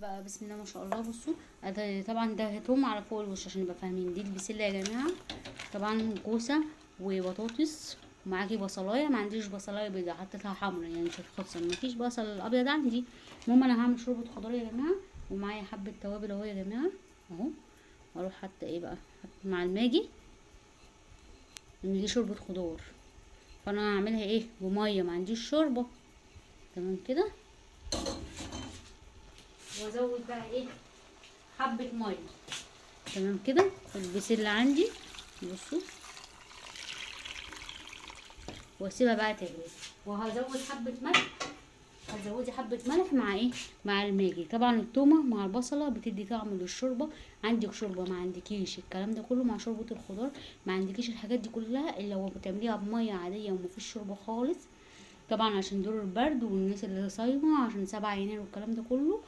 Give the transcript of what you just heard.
بقى بسم الله ما شاء الله. بصوا طبعا ده توم على فوق الوش عشان نبقى فاهمين. دي البسله يا جماعه، طبعا كوسه وبطاطس، ومعاكي بصلايه. ما عنديش بصلايه بيضه، حطيتها حمرا يعني مش هتخسر، ما فيش بصل ابيض عندي. المهم انا هعمل شوربه خضار يا جماعه، ومعايا حبه توابل اهو يا جماعه اهو. واروح حتى ايه بقى، حط مع الماجي ان دي شوربه خضار، فانا هعملها ايه بميه، ما عنديش شوربه. تمام كده. وازود بقى ايه حبه ميه. تمام كده. البسله عندي بصوا، واسيبها بقى تغلي. وهزود حبه ملح، هتزودي حبه ملح مع ايه، مع الماجي. طبعا التومه مع البصله بتدي طعم للشوربه. عندك شوربه ما عندكيش الكلام ده كله مع شوربه الخضار، ما عندكيش الحاجات دي كلها الا لو بتعمليها بميه عاديه ومفيش شوربه خالص. طبعا عشان دور البرد والناس اللي صايمه عشان 7 يناير والكلام ده كله،